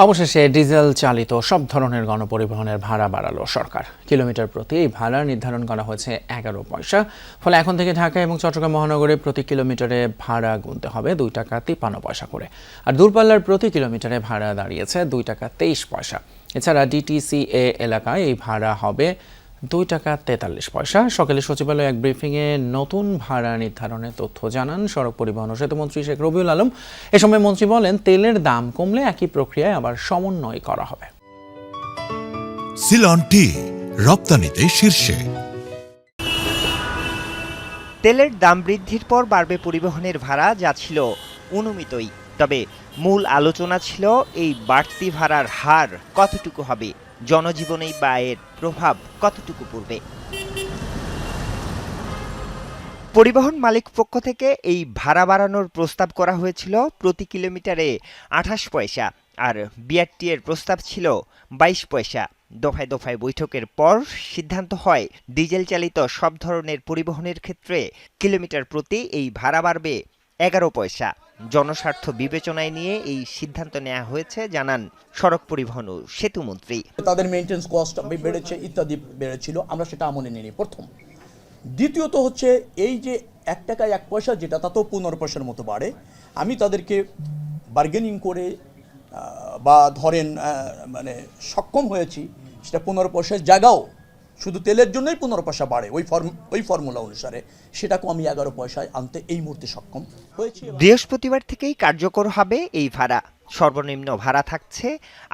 অবশেষে ডিজেল চালিত সব ধরনের গণপরিবহনের ভাড়া বাড়ালো সরকার। কিলোমিটার প্রতি এই ভাড়া নির্ধারণ করা হয়েছে 11 পয়সা। ফলে এখন থেকে ঢাকা এবং চট্টগ্রাম মহানগরে প্রতি কিলোমিটারে ভাড়া গুনতে হবে 2 টাকা 53 পয়সা করে। আর দূরপাল্লার প্রতি কিলোমিটারে ভাড়া দাঁড়িয়েছে 2 টাকা 23 পয়সা। এছাড়া ডিটিসিএ এলাকায় এই ভাড়া হবে 2 টাকা 43 পয়সা। সকালে সচিবালয়ে এক ব্রিফিংয়ে নতুন ভাড়া নির্ধারণের তথ্য জানান সড়ক পরিবহন ও সেতুমন্ত্রী শেখ রবিউল আলম। এ সময় মন্ত্রী বলেন, তেলের দাম কমলে একই প্রক্রিয়ায় আবার সমন্বয় করা হবে। সিলন টি রপ্তানিতে শীর্ষে। তেলের দাম বৃদ্ধির পর বাড়বে পরিবহনের ভাড়া, যা ছিল অনুমিতই। তবে মূল আলোচনা ছিল এই বাড়তি ভাড়ার হার কতটুকু হবে, জনজীবনে বা এর প্রভাব কতটুকু পড়বে। পরিবহন মালিক পক্ষ থেকে এই ভাড়া বাড়ানোর প্রস্তাব করা হয়েছিল প্রতি কিলোমিটারে 28 পয়সা, আর বিআরটি এর প্রস্তাব ছিল 22 পয়সা। দফায় দফায় বৈঠকের পর সিদ্ধান্ত হয় ডিজেল চালিত সব ধরনের পরিবহনের ক্ষেত্রে কিলোমিটার প্রতি এই ভাড়া বাড়বে 11 পয়সা। জনস্বার্থ বিবেচনায় নিয়ে এই সিদ্ধান্ত নেওয়া হয়েছে জানান সড়ক পরিবহন ও সেতুমন্ত্রী। তাদের মেইনটেন্স কস্ট বেড়েছে, ইত্যাদি বেড়েছিল, আমরা সেটা আমলে নিইনি প্রথম। দ্বিতীয়ত হচ্ছে এই যে 1 টাকায় 1 পয়সা, যেটা তাতেও 15 পয়সার মতো বাড়ে, আমি তাদেরকে বার্গেনিং করে বা ধরেন সক্ষম হয়েছি সেটা 15 পয়সার জায়গাও শুধু তেলের জন্যই 15 পয়সা বাড়ে ওই ফর্মুলা অনুসারে, সেটাকে আমি 11 পয়সায় আনতে এই মুহূর্তে সক্ষম হয়েছি। বৃহস্পতিবার থেকেই কার্যকর হবে এই ভাড়া। সর্বনিম্ন ভাড়া থাকছে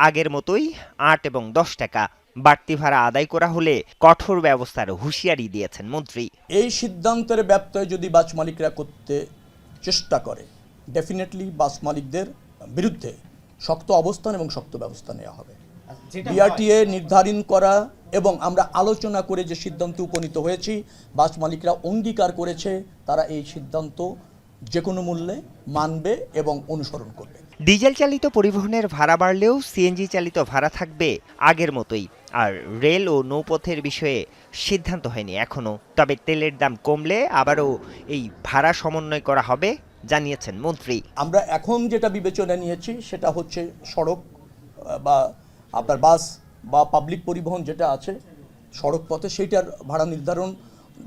আগের মতোই 8 এবং 10 টাকা। বাড়তি ভাড়া আদায় করা হলে কঠোর ব্যবস্থার হুঁশিয়ারি দিয়েছেন মন্ত্রী। এই সিদ্ধান্তের ব্যত্যয় যদি বাস মালিকরা করতে চেষ্টা করে, ডেফিনেটলি বাস মালিকদের বিরুদ্ধে শক্ত অবস্থান এবং শক্ত ব্যবস্থা নেওয়া হবে। বিআরটিএ নির্ধারণ করা এবং আমরা আলোচনা করে যে সিদ্ধান্তে উপনীত হয়েছি, বাস মালিকরা অঙ্গীকার করেছে তারা এই সিদ্ধান্ত যে কোনো মূল্যে মানবে এবং অনুসরণ করবে। ডিজেল চালিত পরিবহনের ভাড়া বাড়লেও সিএনজি চালিত ভাড়া থাকবে আগের মতোই। আর রেল ও নৌপথের বিষয়ে সিদ্ধান্ত হয়নি এখনো। তবে তেলের দাম কমলে আবারও এই ভাড়া সমন্বয় করা হবে জানিয়েছেন মন্ত্রী। আমরা এখন যেটা বিবেচনা নিয়েছি সেটা হচ্ছে সড়ক বা আপনার বাস বা পাবলিক পরিবহন যেটা আছে সড়ক পথে, সেইটার ভাড়া নির্ধারণ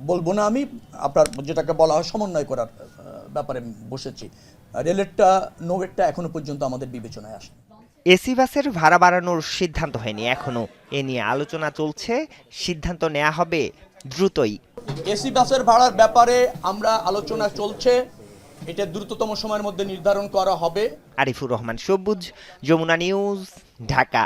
বলবো না আমি, আপনার যেটাকে বলা হয় সমন্বয় করার ব্যাপারে বসেছি। রেলেরটা নৌয়েরটা এখনো পর্যন্ত আমাদের বিবেচনায় আসে। এসি বাসের ভাড়া বাড়ানোর সিদ্ধান্ত হয়নি এখনো। এ নিয়ে আলোচনা চলছে, সিদ্ধান্ত নেওয়া হবে দ্রুতই। এসি বাসের ভাড়ার ব্যাপারে আমরা আলোচনা চলছে, এটা দ্রুততম সময়ের মধ্যে নির্ধারণ করা হবে। আরিফুর রহমান সবুজ, যমুনা নিউজ, ঢাকা।